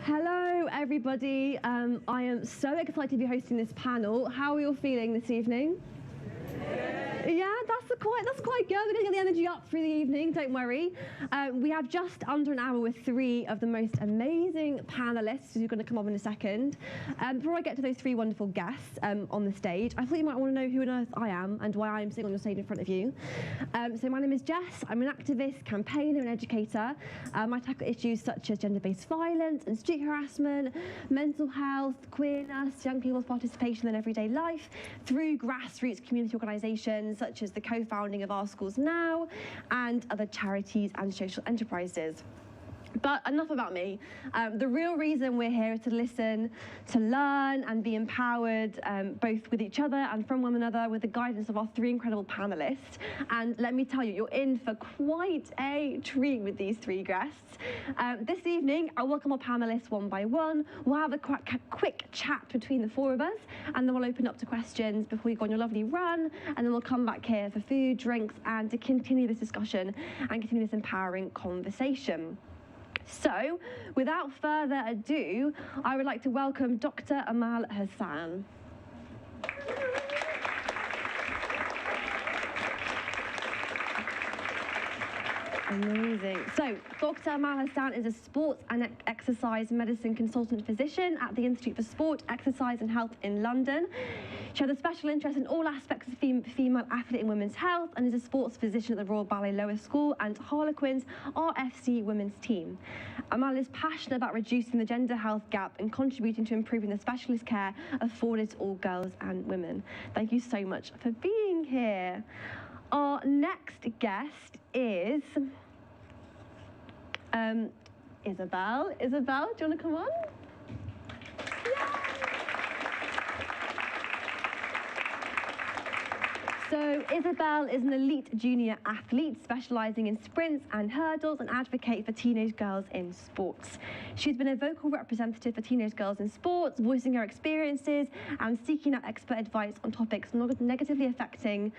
Hello everybody, I am so excited to be hosting this panel. How are you all feeling this evening? Yeah, that's quite good. We're going to get the energy up through the evening, don't worry. We have just under an hour with three of the most amazing panellists who are going to come on in a second. Before I get to those three wonderful guests on the stage, I thought you might want to know who on earth I am and why I'm sitting on the stage in front of you. So my name is Jess. I'm an activist, campaigner and educator. I tackle issues such as gender-based violence and street harassment, mental health, queerness, young people's participation in everyday life through grassroots community organisations such as the co-founding of Our Schools Now and other charities and social enterprises. But enough about me. The real reason we're here is to listen, to learn and be empowered both with each other and from one another with the guidance of our three incredible panellists. And let me tell you, you're in for quite a treat with these three guests. This evening, I'll welcome our panellists one by one. We'll have a quick chat between the four of us, and then we'll open up to questions before you go on your lovely run, and then we'll come back here for food, drinks, and to continue this discussion and continue this empowering conversation. So, without further ado, I would like to welcome Dr. Amal Hassan. Amazing. So, Dr. Amal Hassan is a sports and exercise medicine consultant physician at the Institute for Sport, Exercise and Health in London. She has a special interest in all aspects of female athlete and women's health and is a sports physician at the Royal Ballet Lower School and Harlequins RFC women's team. Amal is passionate about reducing the gender health gap and contributing to improving the specialist care afforded to all girls and women. Thank you so much for being here. Our next guest is Isabelle. Isabelle, do you want to come on? So Isabelle is an elite junior athlete specialising in sprints and hurdles and advocate for teenage girls in sports. She's been a vocal representative for teenage girls in sports, voicing her experiences and seeking out expert advice on topics negatively affecting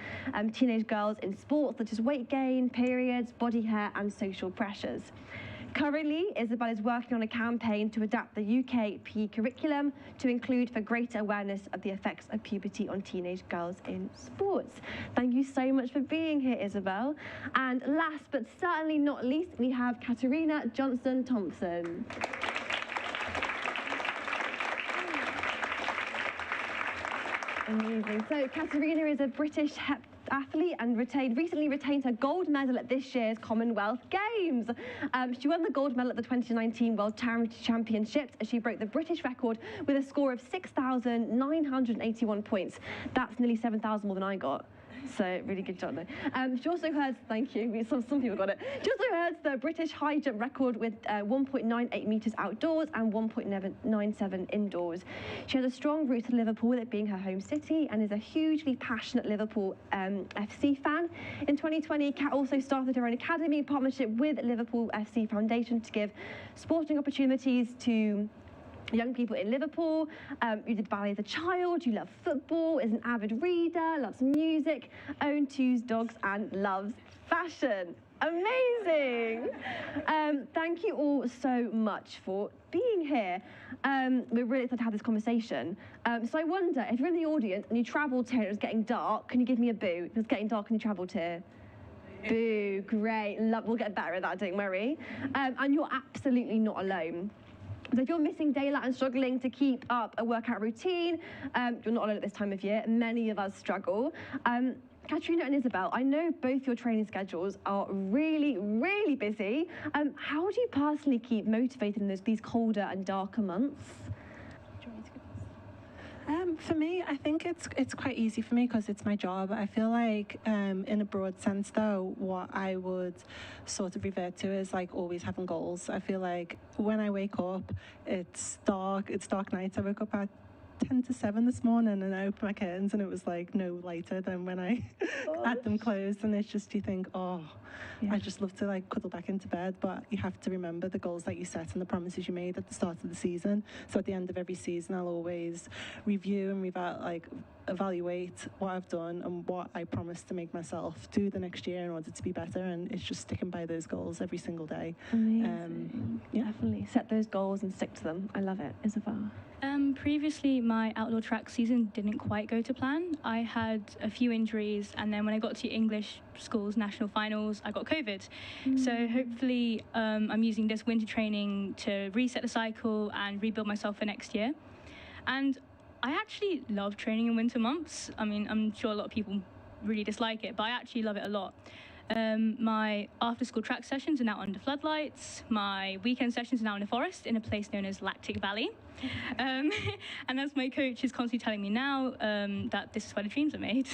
teenage girls in sports, such as weight gain, periods, body hair and social pressures. Currently, Isabelle is working on a campaign to adapt the UK PE curriculum to include for greater awareness of the effects of puberty on teenage girls in sports. Thank you so much for being here, Isabelle. And last but certainly not least, we have Katarina Johnson-Thompson. Amazing. So Katarina is a British athlete and recently retained her gold medal at this year's Commonwealth Games. She won the gold medal at the 2019 World Charity Championships as she broke the British record with a score of 6,981 points. That's nearly 7,000 more than I got. So really good job there. She also heard, thank you, some people got it. She also heard the British high jump record with 1.98 metres outdoors and 1.97 indoors. She has a strong root to Liverpool, with it being her home city, and is a hugely passionate Liverpool FC fan. In 2020, Kat also started her own academy in partnership with Liverpool FC Foundation to give sporting opportunities to young people in Liverpool. You did ballet as a child, you love football, is an avid reader, loves music, owns 2 dogs and loves fashion. Amazing! Thank you all so much for being here. We're really excited to have this conversation. So I wonder, if you're in the audience and you travelled here and it was getting dark, can you give me a boo? If it was getting dark and you travelled here? Boo, great, we'll get better at that, don't worry. And you're absolutely not alone. So if you're missing daylight and struggling to keep up a workout routine, you're not alone at this time of year. Many of us struggle. Katarina and Isabelle, I know both your training schedules are really, really busy. How do you personally keep motivated in these colder and darker months? For me, I think it's quite easy for me because it's my job. I feel like, in a broad sense, though, what I would sort of revert to is like always having goals. I feel like when I wake up, it's dark nights. I woke up at 10 to 7 this morning and I opened my curtains and it was like no lighter than when I had them closed, and it's just, you think, oh, yeah. I just love to like cuddle back into bed, but you have to remember the goals that you set and the promises you made at the start of the season. So at the end of every season, I'll always review and evaluate what I've done and what I promise to make myself do the next year in order to be better, and it's just sticking by those goals every single day. Amazing. Yeah. Definitely set those goals and stick to them. I love it. Isabelle? Previously, my outdoor track season didn't quite go to plan. I had a few injuries, and then when I got to English school's national finals, I got COVID. So hopefully I'm using this winter training to reset the cycle and rebuild myself for next year. And I actually love training in winter months. I mean, I'm sure a lot of people really dislike it, but I actually love it a lot. My after-school track sessions are now under floodlights. My weekend sessions are now in the forest in a place known as Lactic Valley. And as my coach is constantly telling me now, that this is where the dreams are made.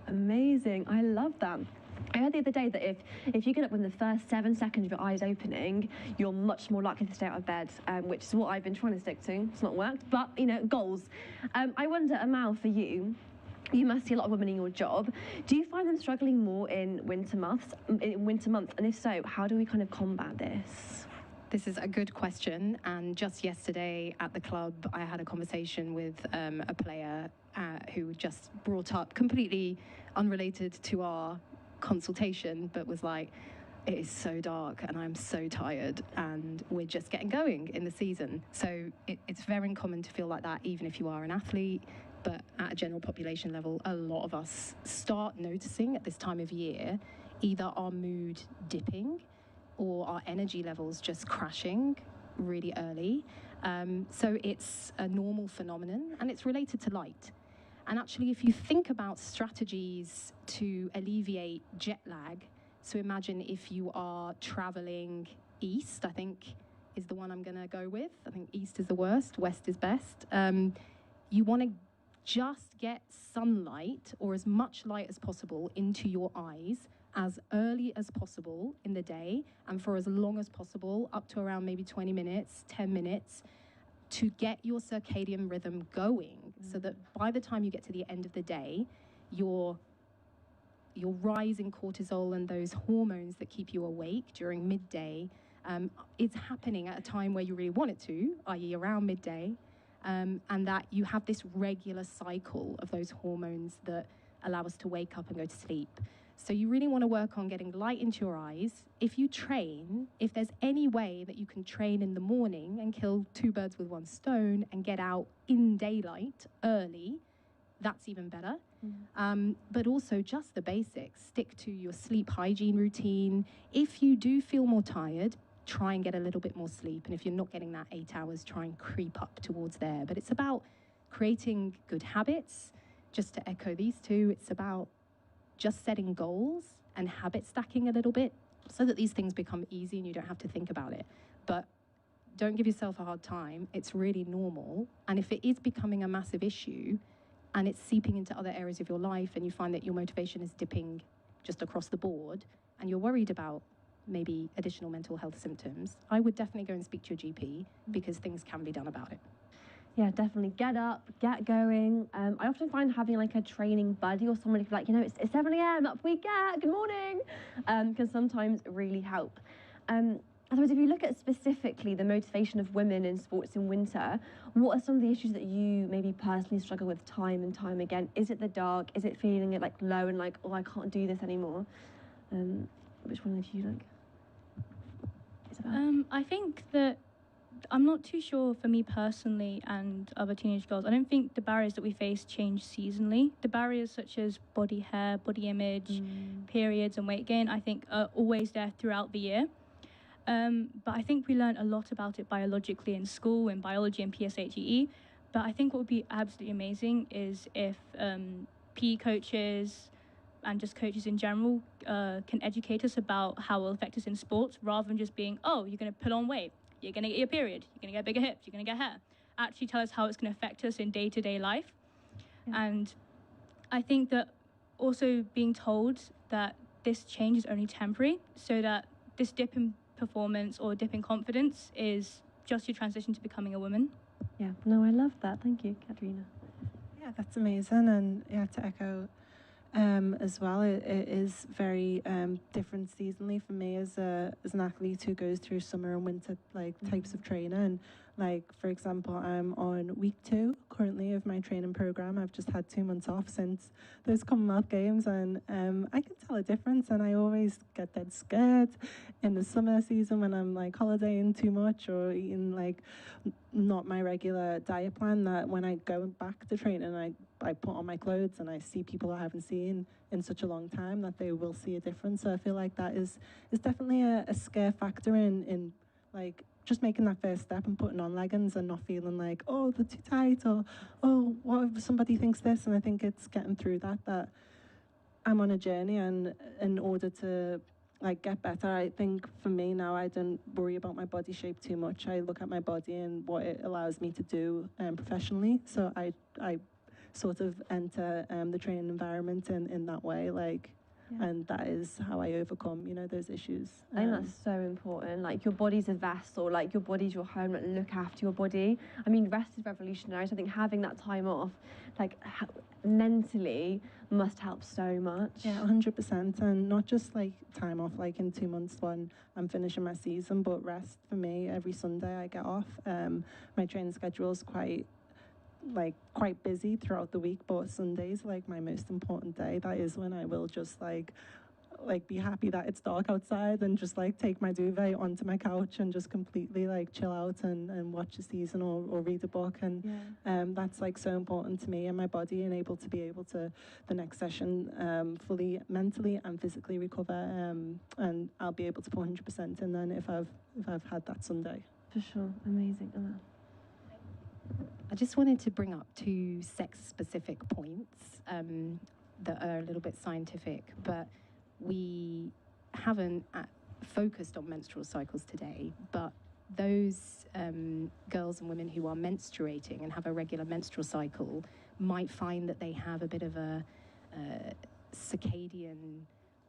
Amazing. I love that. I heard the other day that if you get up within the first 7 seconds of your eyes opening, you're much more likely to stay out of bed, which is what I've been trying to stick to. It's not worked, but, you know, goals. I wonder, Amal, for you, you must see a lot of women in your job. Do you find them struggling more in winter months? And if so, how do we kind of combat this? This is a good question, and just yesterday at the club I had a conversation with a player who just brought up, completely unrelated to our consultation, but was like, it is so dark and I'm so tired and we're just getting going in the season. So it's very common to feel like that even if you are an athlete, but at a general population level, a lot of us start noticing at this time of year either our mood dipping or our energy levels just crashing really early. So it's a normal phenomenon, and it's related to light. And actually, if you think about strategies to alleviate jet lag, so imagine if you are traveling east, I think is the one I'm going to go with. I think east is the worst, west is best. You want to just get sunlight, or as much light as possible, into your eyes as early as possible in the day, and for as long as possible, up to around maybe 20 minutes, 10 minutes, to get your circadian rhythm going, so that by the time you get to the end of the day, your rising cortisol and those hormones that keep you awake during midday, it's happening at a time where you really want it to, i.e. around midday, and that you have this regular cycle of those hormones that allow us to wake up and go to sleep. So you really want to work on getting light into your eyes. If you train, if there's any way that you can train in the morning and kill two birds with one stone and get out in daylight early, that's even better. But also just the basics. Stick to your sleep hygiene routine. If you do feel more tired, try and get a little bit more sleep. And if you're not getting that 8 hours, try and creep up towards there. But it's about creating good habits. Just to echo these two, it's about just setting goals and habit stacking a little bit so that these things become easy and you don't have to think about it. But don't give yourself a hard time. It's really normal. And if it is becoming a massive issue and it's seeping into other areas of your life and you find that your motivation is dipping just across the board and you're worried about maybe additional mental health symptoms, I would definitely go and speak to your GP because things can be done about it. Yeah, definitely. Get up, get going. I often find having like a training buddy or someone who's like, you know, it's 7 a.m, up we get, good morning, can sometimes really help. I suppose if you look at specifically the motivation of women in sports in winter, what are some of the issues that you maybe personally struggle with time and time again? Is it the dark? Is it feeling it like low and like, oh, I can't do this anymore? Which one of you like? Isabelle? I think that I'm not too sure for me personally and other teenage girls. I don't think the barriers that we face change seasonally. The barriers such as body hair, body image, periods and weight gain, I think are always there throughout the year. But I think we learn a lot about it biologically in school, in biology and PSHE. But I think what would be absolutely amazing is if PE coaches and just coaches in general can educate us about how it will affect us in sports, rather than just being, oh, you're going to put on weight, you're going to get your period, you're going to get bigger hips, you're going to get hair. Actually tell us how it's going to affect us in day-to-day life. Yeah. And I think that also being told that this change is only temporary, so that this dip in performance or dip in confidence is just your transition to becoming a woman. Yeah, no, I love that. Thank you, Katarina. Yeah, that's amazing. And yeah, to echo as well, it is very different seasonally for me as an athlete who goes through summer and winter types of training. And Like, for example, I'm on week 2 currently of my training program. I've just had 2 months off since those Commonwealth Games, and I can tell a difference. And I always get dead scared in the summer season when I'm like holidaying too much or eating like not my regular diet plan, that when I go back to training, I put on my clothes and I see people I haven't seen in such a long time, that they will see a difference. So I feel like that is definitely a scare factor in like just making that first step and putting on leggings and not feeling like, oh, they're too tight, or oh, what if somebody thinks this? And I think it's getting through that I'm on a journey, and in order to like get better, I think for me now, I don't worry about my body shape too much. I look at my body and what it allows me to do professionally. So I sort of enter the training environment in that way, like. Yeah. And that is how I overcome, those issues. I think that's so important. Like, your body's a vessel, like your body's your home, like look after your body. I mean, rest is revolutionary. So I think having that time off, like mentally, must help so much. Yeah, 100%. And not just like time off, like in 2 months when I'm finishing my season, but rest for me. Every Sunday I get off. My training schedule is quite busy throughout the week, but Sunday's like my most important day. That is when I will just like be happy that it's dark outside and just like take my duvet onto my couch and just completely like chill out and watch a season or read a book. And that's like so important to me and my body, and able to the next session fully mentally and physically recover, and I'll be able to put 100% in then if I've had that Sunday. For sure. Amazing. Amal. I just wanted to bring up 2 sex-specific points that are a little bit scientific, but we haven't focused on menstrual cycles today, but those girls and women who are menstruating and have a regular menstrual cycle might find that they have a bit of a circadian,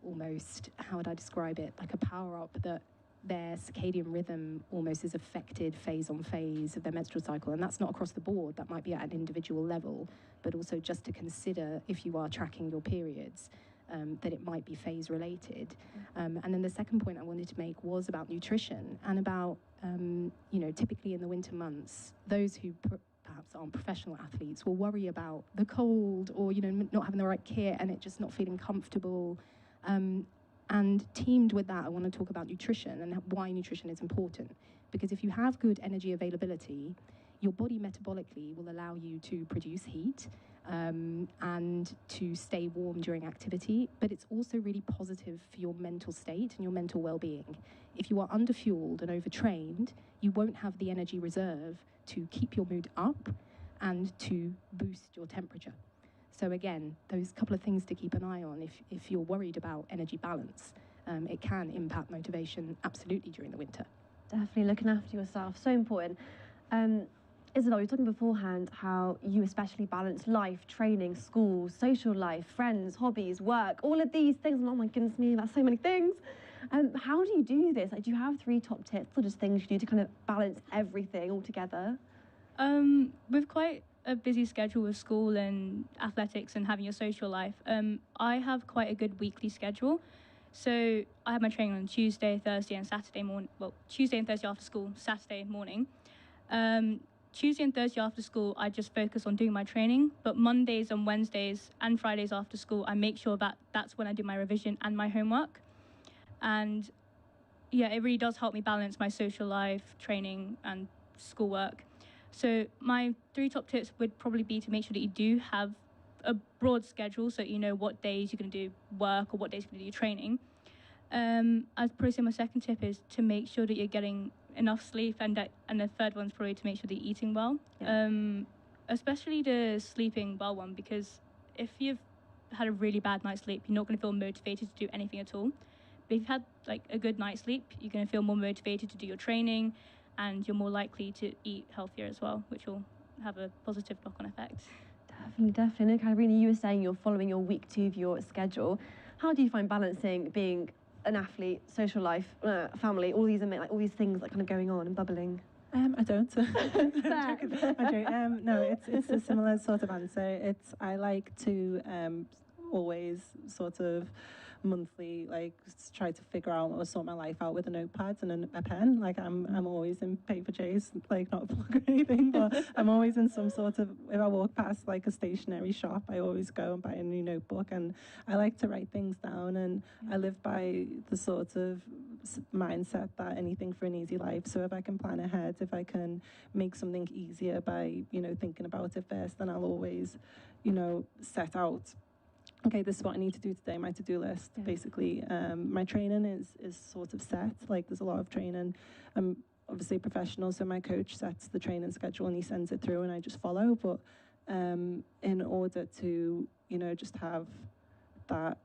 almost, how would I describe it, like a power-up that their circadian rhythm almost is affected phase on phase of their menstrual cycle. And that's not across the board. That might be at an individual level, but also just to consider, if you are tracking your periods, that it might be phase related. And then the second point I wanted to make was about nutrition and about, typically in the winter months, those who perhaps aren't professional athletes will worry about the cold or, not having the right kit and it just not feeling comfortable. And teamed with that, I want to talk about nutrition and why nutrition is important. Because if you have good energy availability, your body metabolically will allow you to produce heat and to stay warm during activity. But it's also really positive for your mental state and your mental well-being. If you are underfueled and overtrained, you won't have the energy reserve to keep your mood up and to boost your temperature. So again, those couple of things to keep an eye on if you're worried about energy balance. It can impact motivation absolutely during the winter. Definitely looking after yourself, so important. Isabelle, you were talking beforehand how you especially balance life, training, school, social life, friends, hobbies, work, all of these things. And oh my goodness me, that's so many things. How do you do this? Like, do you have 3 top tips or just things you do to kind of balance everything all together? With quite a busy schedule with school and athletics and having your social life, I have quite a good weekly schedule. So I have my training on Tuesday, Thursday and Saturday morning. Well, Tuesday and Thursday after school, Saturday morning. Tuesday and Thursday after school, I just focus on doing my training. But Mondays and Wednesdays and Fridays after school, I make sure that that's when I do my revision and my homework. And yeah, it really does help me balance my social life, training and schoolwork. So my 3 top tips would probably be to make sure that you do have a broad schedule, so you know what days you're going to do work or what days you're going to do training. I'd probably say my second tip is to make sure that you're getting enough sleep, and the third one's probably to make sure that you're eating well. Yeah. Especially the sleeping well one, because if you've had a really bad night's sleep, you're not going to feel motivated to do anything at all. But if you've had like a good night's sleep, you're going to feel more motivated to do your training, and you're more likely to eat healthier as well, which will have a positive knock-on effect. Definitely. No, Katarina, you were saying you're following your week 2 of your schedule. How do you find balancing being an athlete, social life, family, all these things that kind of going on and bubbling? I don't. I don't. No, it's a similar sort of answer. I like to always sort of monthly, like, try to figure out or sort my life out with a notepad and a pen. Like, I'm always in paper chase, like, not a book or anything, but I'm always in some sort of, if I walk past like a stationery shop, I always go and buy a new notebook, and I like to write things down, and I live by the sort of mindset that anything for an easy life. So if I can plan ahead, if I can make something easier by, you know, thinking about it first, then I'll always, you know, set out, okay, this is what I need to do today, my to-do list, basically. My training is sort of set, like there's a lot of training. I'm obviously professional, so my coach sets the training schedule and he sends it through and I just follow. But in order to, you know, just have that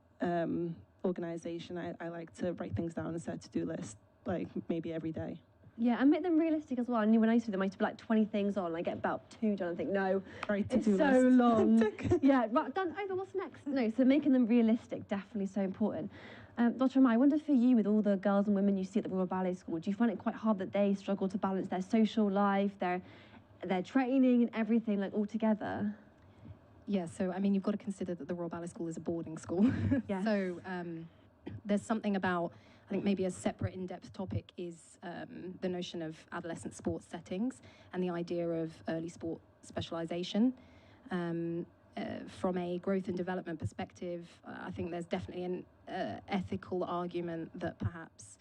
organisation, I like to write things down and set a to-do list, like maybe every day. Yeah, and make them realistic as well. I knew when I used to do them, I used to put like 20 things on. I get about 2 done and think, no, Right, it's to-do so list. long. Yeah, right, done, over, what's next? No, so making them realistic, definitely so important. Dr. Amal, I wonder for you, with all the girls and women you see at the Royal Ballet School, do you find it quite hard that they struggle to balance their social life, their training and everything, like, all together? Yeah, so, I mean, you've got to consider that the Royal Ballet School is a boarding school. Yes. So there's something about, I think maybe a separate in-depth topic is the notion of adolescent sports settings and the idea of early sport specialisation. From a growth and development perspective, I think there's definitely an ethical argument that perhaps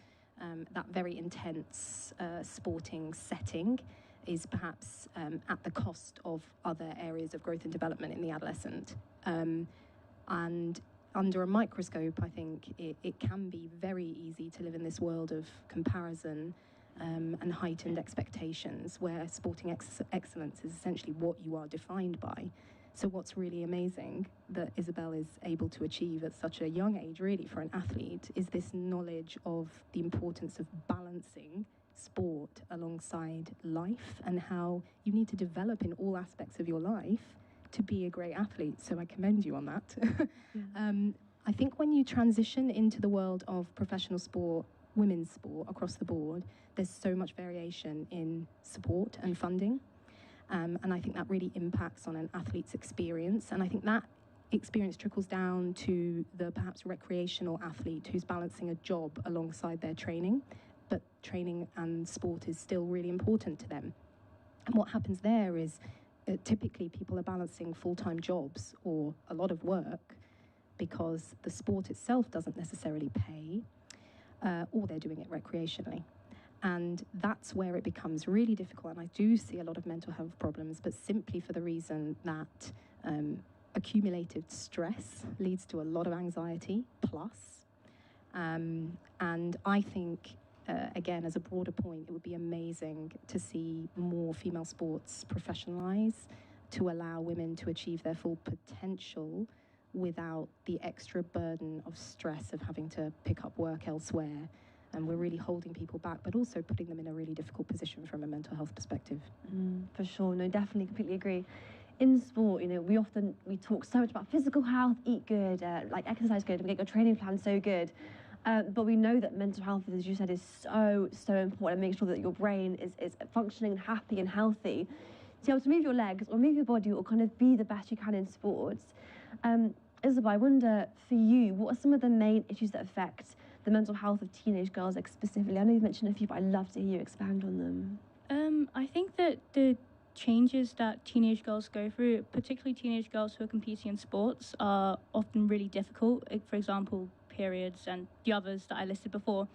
that very intense sporting setting is perhaps at the cost of other areas of growth and development in the adolescent. And under a microscope, I think it can be very easy to live in this world of comparison and heightened expectations, where sporting excellence is essentially what you are defined by. So what's really amazing that Isabelle is able to achieve at such a young age, really, for an athlete, is this knowledge of the importance of balancing sport alongside life and how you need to develop in all aspects of your life to be a great athlete. So I commend you on that. I think when you transition into the world of professional sport, women's sport across the board, there's so much variation in support and funding. And I think that really impacts on an athlete's experience. And I think that experience trickles down to the perhaps recreational athlete who's balancing a job alongside their training, but training and sport is still really important to them. And what happens there is typically people are balancing full-time jobs or a lot of work because the sport itself doesn't necessarily pay, or they're doing it recreationally. And that's where it becomes really difficult. And I do see a lot of mental health problems, but simply for the reason that accumulated stress leads to a lot of anxiety plus. And I think, again, as a broader point, it would be amazing to see more female sports professionalise, to allow women to achieve their full potential without the extra burden of stress of having to pick up work elsewhere. And we're really holding people back, but also putting them in a really difficult position from a mental health perspective. For sure, no, definitely, completely agree. In sport, you know, we talk so much about physical health, eat good, like exercise good, we get your training plan so good. But we know that mental health, as you said, is so important, and make sure that your brain is functioning and happy and healthy. To be able to move your legs or move your body or kind of be the best you can in sports. Isabelle, I wonder, for you, what are some of the main issues that affect the mental health of teenage girls, like specifically? I know you've mentioned a few, but I'd love to hear you expand on them. I think that the changes that teenage girls go through, particularly teenage girls who are competing in sports, are often really difficult. Like, for example, periods and the others that I listed before.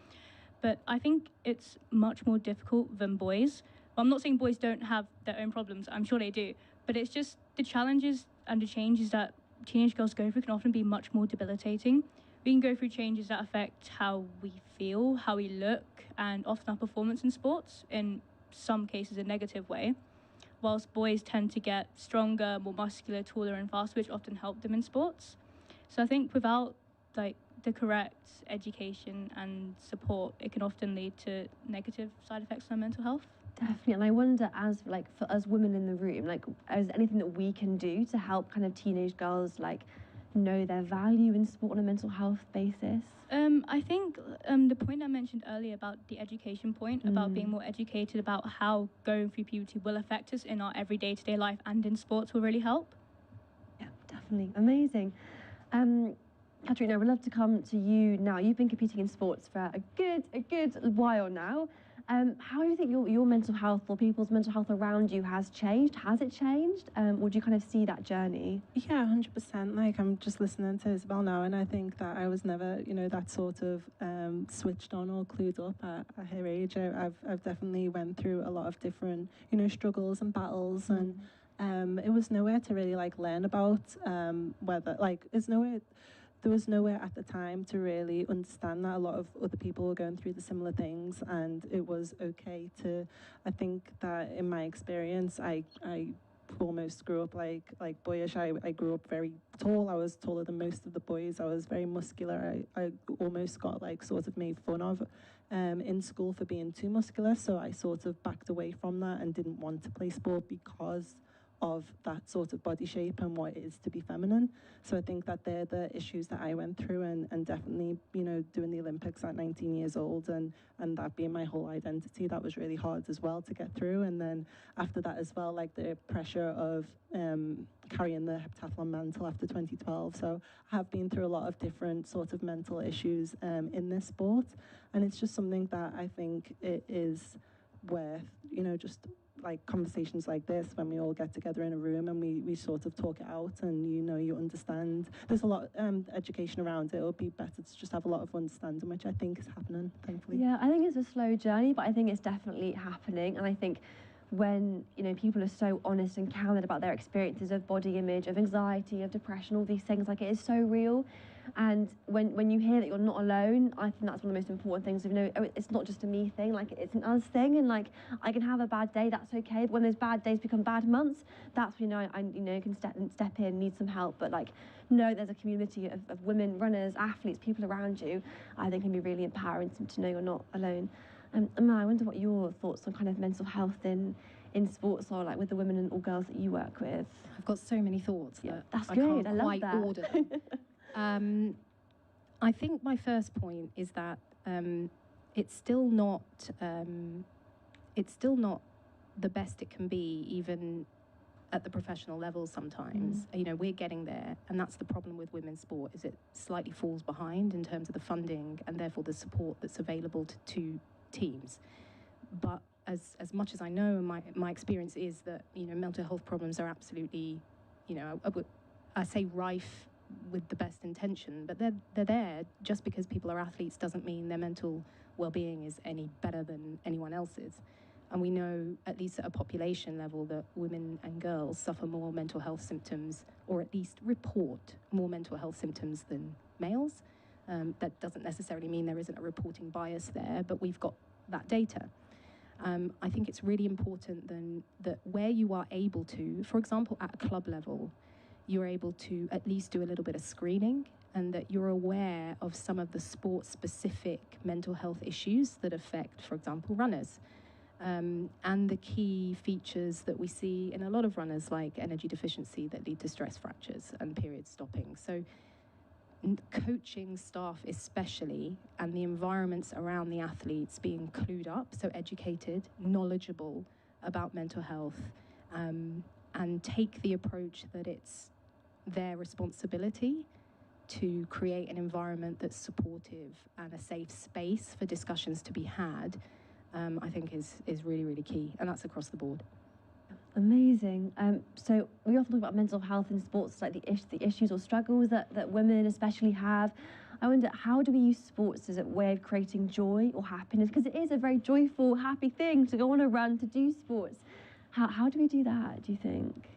But I think it's much more difficult than boys. Well, I'm not saying boys don't have their own problems. I'm sure they do. But it's just the challenges and the changes that teenage girls go through can often be much more debilitating. We can go through changes that affect how we feel, how we look, and often our performance in sports, in some cases a negative way, whilst boys tend to get stronger, more muscular, taller and faster, which often help them in sports. So I think without like the correct education and support, it can often lead to negative side effects on mental health. Definitely, and I wonder, as like for us women in the room, like, is there anything that we can do to help kind of teenage girls like know their value in sport on a mental health basis? I think the point I mentioned earlier about the education point, about being more educated about how going through puberty will affect us in our everyday to day life and in sports, will really help. Yeah, definitely. Amazing. Katarina, I would love to come to you now. You've been competing in sports for a good while now. How do you think your mental health or people's mental health around you has changed? Has it changed? Or do you kind of see that journey? Yeah, 100%. Like, I'm just listening to Isabelle now, and I think that I was never, that sort of switched on or clued up at her age. I've definitely went through a lot of different, struggles and battles, and it was nowhere to really learn about whether there was nowhere at the time to really understand that a lot of other people were going through the similar things, and it was okay to. I think that in my experience, I almost grew up like boyish. I grew up very tall. I was taller than most of the boys. I was very muscular. I almost got sort of made fun of in school for being too muscular. So I sort of backed away from that and didn't want to play sport because of that sort of body shape and what it is to be feminine. So I think that they're the issues that I went through, and definitely, doing the Olympics at 19 years old and that being my whole identity, that was really hard as well to get through. And then after that as well, the pressure of carrying the heptathlon mantle after 2012. So I have been through a lot of different sort of mental issues in this sport, and it's just something that I think it is worth, just conversations like this, when we all get together in a room and we sort of talk it out, and you understand. There's a lot of education around it. It would be better to just have a lot of understanding, which I think is happening, thankfully. Yeah, I think it's a slow journey, but I think it's definitely happening. And I think when people are so honest and candid about their experiences of body image, of anxiety, of depression, all these things, it is so real. And when you hear that you're not alone, I think that's one of the most important things. It's not just a me thing, it's an us thing, and I can have a bad day, that's okay. But when those bad days become bad months, that's when I can step in, need some help. But know there's a community of women, runners, athletes, people around you. I think can be really empowering to know you're not alone. Amal, I wonder what your thoughts on kind of mental health in sports are with the women and all girls that you work with. I've got so many thoughts Yeah, that that's I good. can't I love quite that. order them. I think my first point is that it's still not the best it can be, even at the professional level sometimes. We're getting there, and that's the problem with women's sport, is it slightly falls behind in terms of the funding and therefore the support that's available to teams. But as much as I know, and my experience is that mental health problems are absolutely, I say rife with the best intention, but they're there. Just because people are athletes doesn't mean their mental well-being is any better than anyone else's. And we know, at least at a population level, that women and girls suffer more mental health symptoms, or at least report more mental health symptoms than males. That doesn't necessarily mean there isn't a reporting bias there, but we've got that data. I think it's really important then that where you are able to, for example, at a club level, you're able to at least do a little bit of screening, and that you're aware of some of the sport-specific mental health issues that affect, for example, runners. And the key features that we see in a lot of runners, like energy deficiency, that lead to stress fractures and period stopping. So coaching staff especially, and the environments around the athletes being clued up, so educated, knowledgeable about mental health, and take the approach that it's their responsibility to create an environment that's supportive and a safe space for discussions to be had, I think is really, really key, and that's across the board. Amazing. So we often talk about mental health in sports, like the issues or struggles that women especially have. I wonder, how do we use sports as a way of creating joy or happiness? Because it is a very joyful, happy thing to go on a run, to do sports. How do we do that, do you think?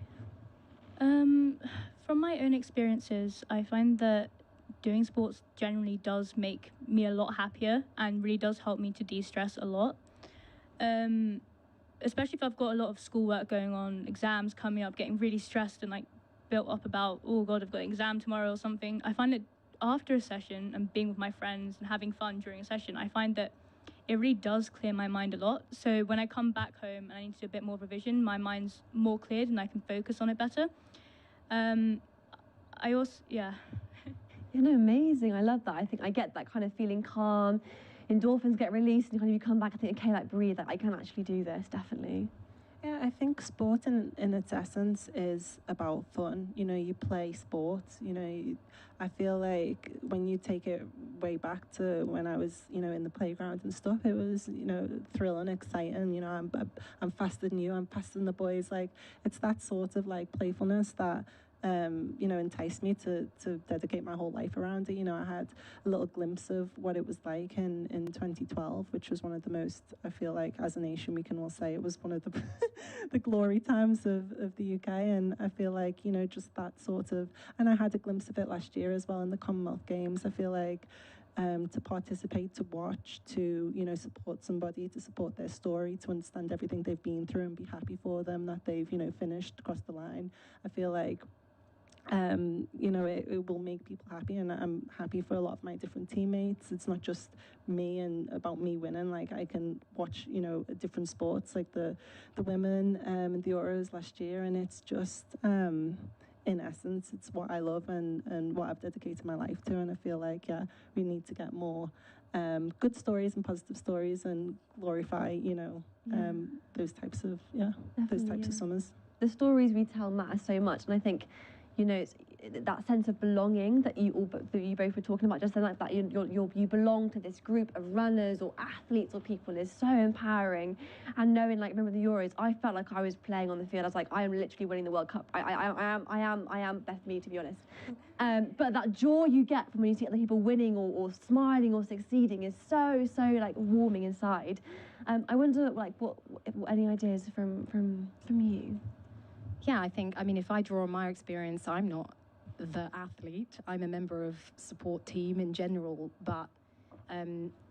From my own experiences, I find that doing sports generally does make me a lot happier and really does help me to de-stress a lot. Especially if I've got a lot of schoolwork going on, exams coming up, getting really stressed and built up about, oh God, I've got an exam tomorrow or something. I find that after a session and being with my friends and having fun during a session, I find that it really does clear my mind a lot. So when I come back home and I need to do a bit more revision, my mind's more cleared and I can focus on it better. I also, yeah. Amazing. I love that. I think I get that kind of feeling calm. Endorphins get released, and kind of you come back and think, okay, breathe. I can actually do this, definitely. Yeah, I think sport in its essence is about fun. You know, you play sports. You know, I feel like when you take it way back to when I was, you know, in the playground and stuff, it was, you know, thrilling, exciting. You know, I'm faster than you. I'm faster than the boys. Like, it's that sort of like playfulness that you know, enticed me to dedicate my whole life around it. You know, I had a little glimpse of what it was like in 2012, which was one of the most, I feel like, as a nation, we can all say it was one of the the glory times of the UK. And I feel like, you know, just that sort of, and I had a glimpse of it last year as well in the Commonwealth Games. I feel like to participate, to watch, to, you know, support somebody, to support their story, to understand everything they've been through and be happy for them that they've, you know, finished across the line. I feel like you know, it will make people happy, and I'm happy for a lot of my different teammates. It's not just me and about me winning. Like, I can watch, you know, different sports like the women and the Euros last year, and it's just in essence, it's what I love and what I've dedicated my life to. And I feel like, yeah, we need to get more good stories and positive stories and glorify, you know, those types of summers. The stories we tell matter so much, and I think, you know, it's that sense of belonging that you both were talking about, just like that you belong to this group of runners or athletes or people is so empowering. And knowing, like, remember the Euros, I felt like I was playing on the field. I was like, I am literally winning the World Cup. I am Beth Mead, to be honest. But that joy you get from when you see other people winning or smiling or succeeding is so like warming inside. I wonder, like, what any ideas from you? Yeah, I think, I mean, if I draw on my experience, I'm not the athlete. I'm a member of support team in general, but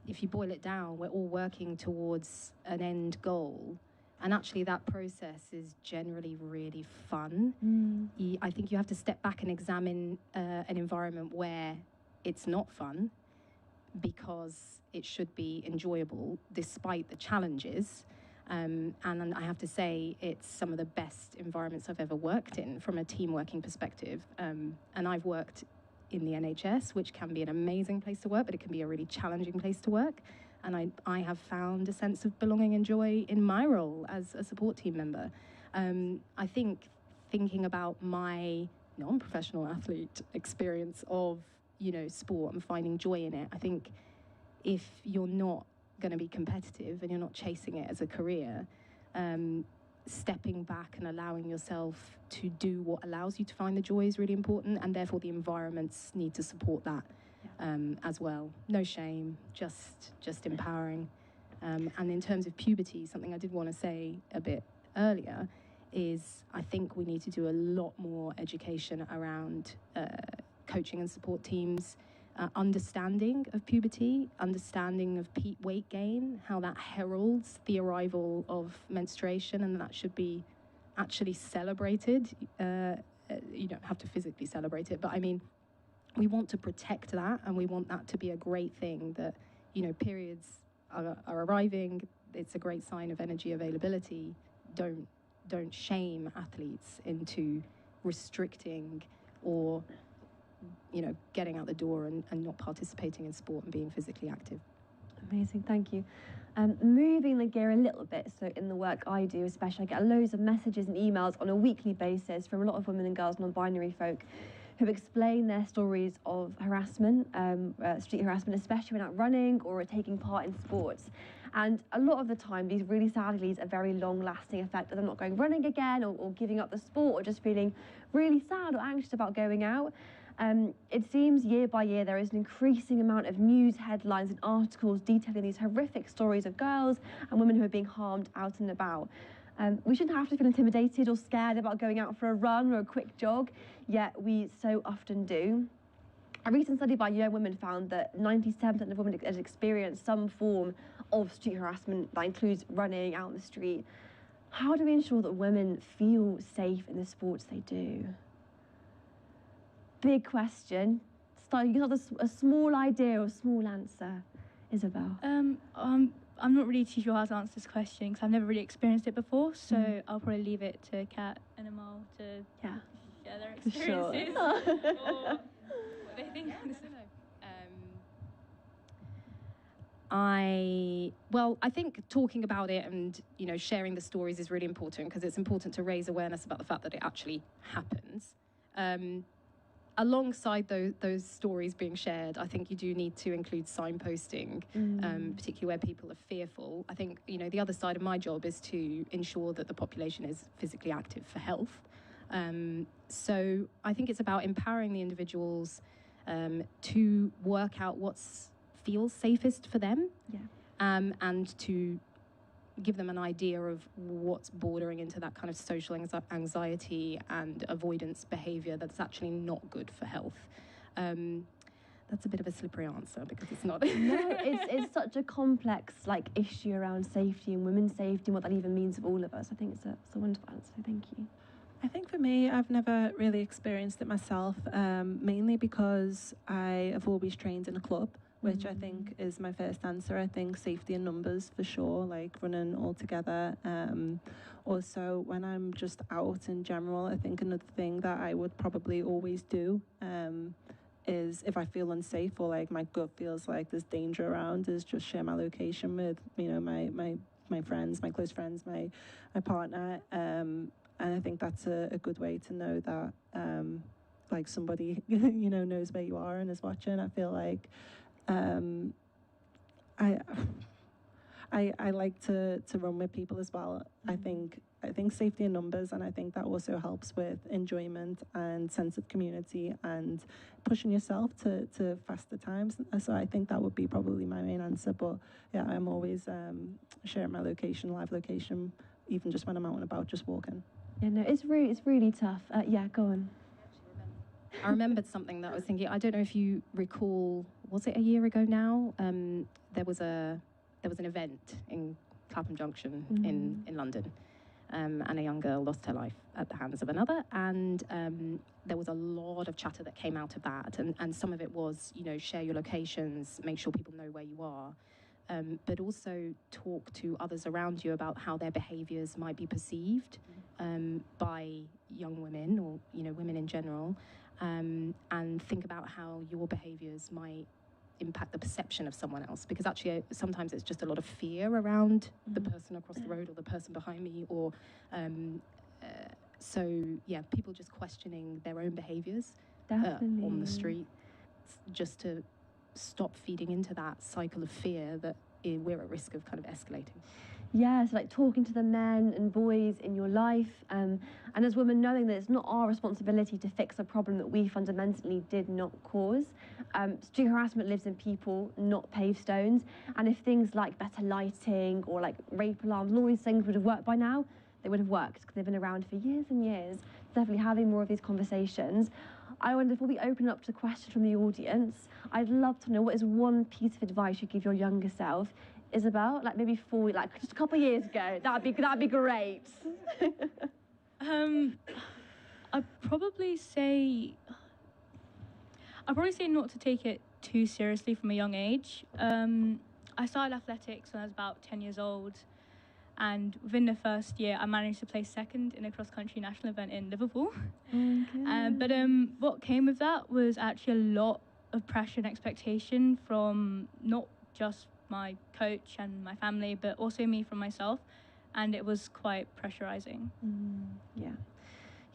if you boil it down, we're all working towards an end goal. And actually that process is generally really fun. I think you have to step back and examine an environment where it's not fun, because it should be enjoyable despite the challenges. And I have to say, it's some of the best environments I've ever worked in from a team working perspective. And I've worked in the NHS, which can be an amazing place to work, but it can be a really challenging place to work. And I have found a sense of belonging and joy in my role as a support team member. I think thinking about my non-professional athlete experience of, you know, sport and finding joy in it, I think if you're not going to be competitive and you're not chasing it as a career, stepping back and allowing yourself to do what allows you to find the joy is really important, and therefore the environments need to support that as well. No shame, just empowering. And in terms of puberty, something I did want to say a bit earlier is I think we need to do a lot more education around coaching and support teams, understanding of puberty, understanding of peak weight gain, how that heralds the arrival of menstruation, and that should be actually celebrated. You don't have to physically celebrate it, but I mean, we want to protect that, and we want that to be a great thing, that, you know, periods are arriving. It's a great sign of energy availability. Don't shame athletes into restricting or, you know, getting out the door and not participating in sport and being physically active. Amazing, thank you. Moving the gear a little bit, so in the work I do especially, I get loads of messages and emails on a weekly basis from a lot of women and girls, non-binary folk, who explain their stories of harassment, street harassment, especially when out running or taking part in sports. And a lot of the time, these really sadly leaves a very long-lasting effect of them not going running again, or giving up the sport, or just feeling really sad or anxious about going out. It seems year by year there is an increasing amount of news headlines and articles detailing these horrific stories of girls and women who are being harmed out and about. We shouldn't have to feel intimidated or scared about going out for a run or a quick jog, yet we so often do. A recent study by Young Women found that 97% of women had experienced some form of street harassment that includes running out in the street. How do we ensure that women feel safe in the sports they do? Big question. You can have a small idea or a small answer. Isabelle? I'm not really too sure how to answer this question because I've never really experienced it before, so I'll probably leave it to Kat and Amal to share their experiences or what they think. I think talking about it and, you know, sharing the stories is really important, because it's important to raise awareness about the fact that it actually happens. Alongside those stories being shared, I think you do need to include signposting, particularly where people are fearful. I think, you know, the other side of my job is to ensure that the population is physically active for health. So I think it's about empowering the individuals to work out what feels safest for them, and to give them an idea of what's bordering into that kind of social anxiety and avoidance behaviour that's actually not good for health. That's a bit of a slippery answer, because it's not. No, it's such a complex issue around safety and women's safety and what that even means for all of us. I think it's a wonderful answer. Thank you. I think for me, I've never really experienced it myself, mainly because I have always trained in a club, which I think is my first answer. I think safety in numbers for sure, like running all together. Also, when I'm just out in general, I think another thing that I would probably always do is, if I feel unsafe or like my gut feels like there's danger around, is just share my location with, you know, my friends, my close friends, my partner. And I think that's a good way to know that like somebody, you know, knows where you are and is watching. I feel like I like to run with people as well. I think safety in numbers, and I think that also helps with enjoyment and sense of community and pushing yourself to faster times. So I think that would be probably my main answer. But yeah, I'm always sharing my location, live location, even just when I'm out and about, just walking. Yeah, no, it's really tough. Yeah, go on. I remembered something that I was thinking. I don't know if you recall. Was it a year ago now? There was an event in Clapham Junction in London, and a young girl lost her life at the hands of another. And there was a lot of chatter that came out of that, and some of it was, you know, share your locations, make sure people know where you are. But also talk to others around you about how their behaviours might be perceived by young women, or, you know, women in general, and think about how your behaviours might impact the perception of someone else, because actually sometimes it's just a lot of fear around the person across the road or the person behind me, or so yeah, people just questioning their own behaviours on the street, just to stop feeding into that cycle of fear that we're at risk of kind of escalating. Yeah, so like talking to the men and boys in your life, and as women knowing that it's not our responsibility to fix a problem that we fundamentally did not cause. Street harassment lives in people, not paved stones, and if things like better lighting or like rape alarms and all these things would have worked by now, they would have worked, because they've been around for years and years. Definitely having more of these conversations. I wonder, before we open up to questions from the audience, I'd love to know, what is one piece of advice you'd give your younger self? Isabelle, like maybe just a couple of years ago. That'd be great. I'd probably say not to take it too seriously from a young age. I started athletics when I was about 10 years old, and within the first year I managed to place second in a cross-country national event in Liverpool. Okay. But what came with that was actually a lot of pressure and expectation from not just my coach and my family, but also me from myself, and it was quite pressurizing. Yeah,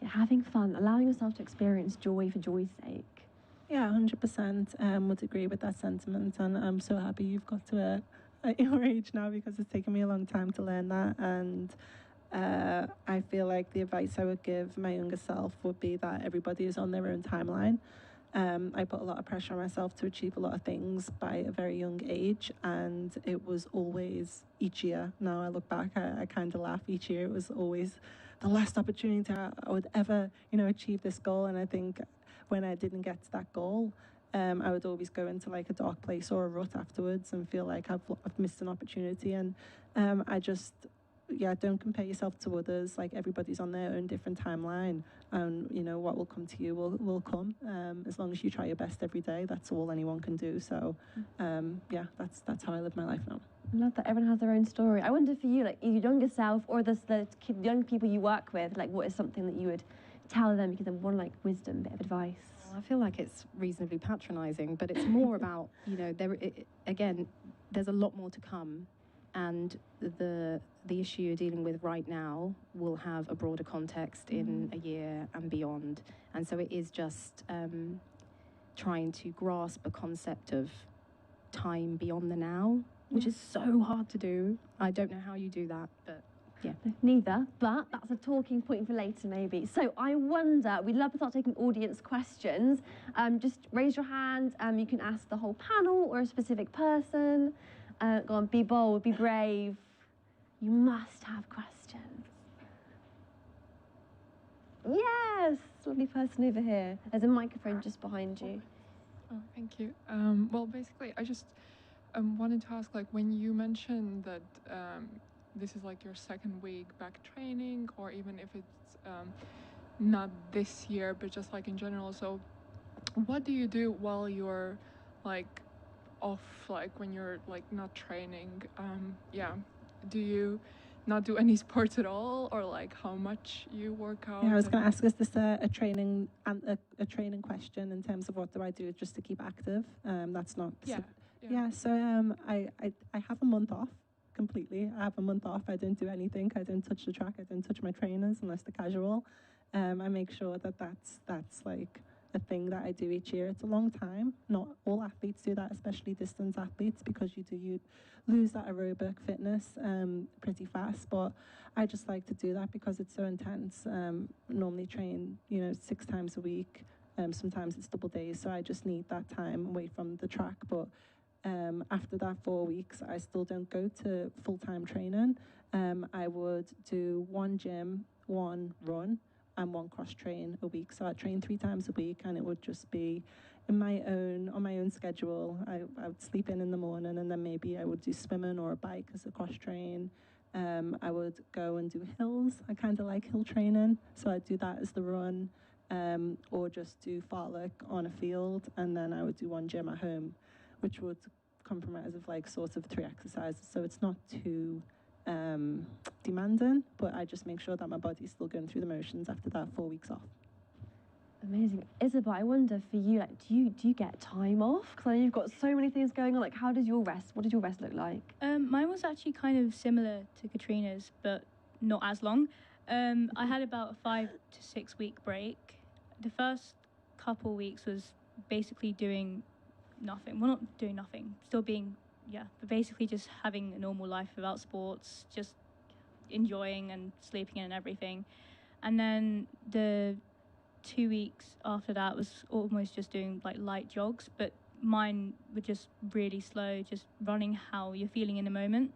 having fun, allowing yourself to experience joy for joy's sake. Yeah, 100% would agree with that sentiment, and I'm so happy you've got to at your age now, because it's taken me a long time to learn that. And I feel like the advice I would give my younger self would be that everybody is on their own timeline. I put a lot of pressure on myself to achieve a lot of things by a very young age, and it was always each year. Now I look back, I kind of laugh. Each year it was always the last opportunity I would ever, you know, achieve this goal. And I think when I didn't get to that goal, I would always go into like a dark place or a rut afterwards and feel like I've missed an opportunity. And don't compare yourself to others. Like, everybody's on their own different timeline, and you know what will come to you will come. As long as you try your best every day, that's all anyone can do. So that's how I live my life now. I love that everyone has their own story. I wonder for you, like your younger self or the young people you work with, like what is something that you would tell them, because they want like wisdom, bit of advice? I feel like it's reasonably patronising, but it's more about, you know, again, there's a lot more to come, and the issue you're dealing with right now will have a broader context in a year and beyond. And so it is just trying to grasp a concept of time beyond the now, which is so hard to do. I don't know how you do that, but yeah. Neither, but that's a talking point for later maybe. So I wonder, we'd love to start taking audience questions. Just raise your hand. You can ask the whole panel or a specific person. Go on, be bold, be brave. You must have questions. Yes, lovely person over here. There's a microphone just behind you. Oh, thank you. Well, basically, I just wanted to ask, like, when you mentioned that this is like your second week back training, or even if it's not this year, but just like in general. So what do you do while you're like off, like when you're like not training? Do you not do any sports at all, or like how much you work out? Yeah, I was going to ask, is this a training and a training question in terms of what do I do just to keep active? That's not. Yeah. So I have a month off completely. I have a month off. I don't do anything. I don't touch the track. I don't touch my trainers unless they're casual. I make sure that that's like a thing that I do each year. It's a long time. Not all athletes do that, especially distance athletes, because you lose that aerobic fitness pretty fast. But I just like to do that because it's so intense. Normally train 6 times a week. Sometimes it's double days, so I just need that time away from the track. But after that 4 weeks, I still don't go to full-time training. I would do 1 gym, 1 run, and 1 cross train a week. So I train 3 times a week, and it would just be on my own schedule. I would sleep in the morning, and then maybe I would do swimming or a bike as a cross train. I would go and do hills. I kind of like hill training, so I'd do that as the run, or just do fartlek on a field, and then I would do 1 gym at home, which would comprise of like sort of 3 exercises. So it's not too demanding, but I just make sure that my body's still going through the motions after that 4 weeks off. Amazing. Isabelle, I wonder for you, like, do you get time off? Because I know you've got so many things going on. Like, what does your rest look like? Mine was actually kind of similar to Katrina's, but not as long. I had about a 5 to 6 week break. The first couple weeks was basically doing nothing. Well, not doing nothing, still being, but basically just having a normal life without sports, just enjoying and sleeping in and everything. And then the 2 weeks after that was almost just doing like light jogs, but mine were just really slow, just running how you're feeling in the moment.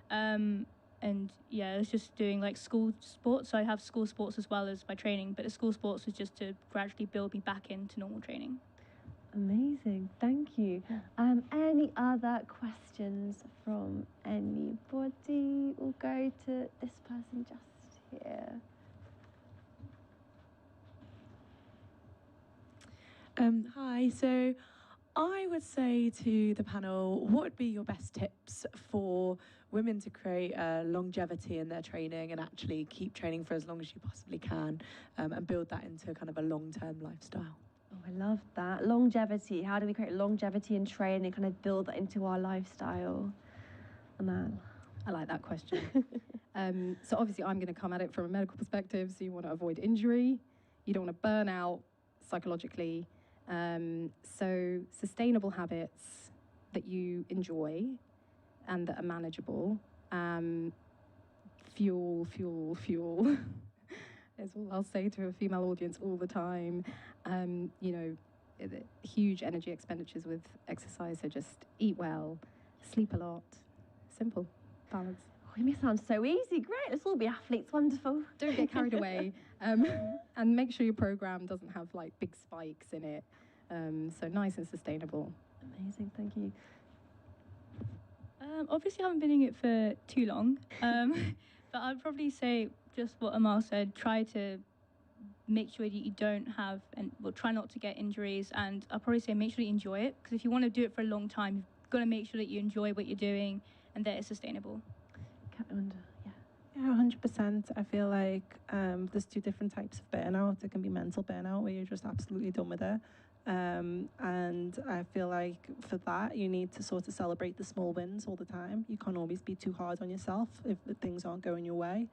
And yeah, it was just doing like school sports. So I have school sports as well as my training, but the school sports was just to gradually build me back into normal training. Amazing, thank you. Any other questions from anybody? We'll go to this person just here. Hi, so I would say to the panel, what would be your best tips for women to create longevity in their training and actually keep training for as long as you possibly can, and build that into kind of a long-term lifestyle? Oh, I love that. Longevity. How do we create longevity in training, kind of build that into our lifestyle? Amal. I like that question. So obviously I'm going to come at it from a medical perspective. So you want to avoid injury. You don't want to burn out psychologically. So sustainable habits that you enjoy and that are manageable. Fuel. Is all I'll say to a female audience all the time. Huge energy expenditures with exercise, so just eat well, sleep a lot, simple, balance. Oh, it may sound so easy. Great, let's all be athletes. Wonderful. Don't get carried away, and make sure your program doesn't have like big spikes in it. So nice and sustainable. Amazing, thank you. Obviously, I haven't been doing it for too long, but I'd probably say just what Amal said. Try to make sure that you don't have, try not to get injuries, and I'll probably say make sure you enjoy it, because if you want to do it for a long time, you've got to make sure that you enjoy what you're doing and that it's sustainable. Yeah, 100%. I feel like there's 2 different types of burnout. It can be mental burnout, where you're just absolutely done with it. And I feel like for that, you need to sort of celebrate the small wins all the time. You can't always be too hard on yourself if things aren't going your way.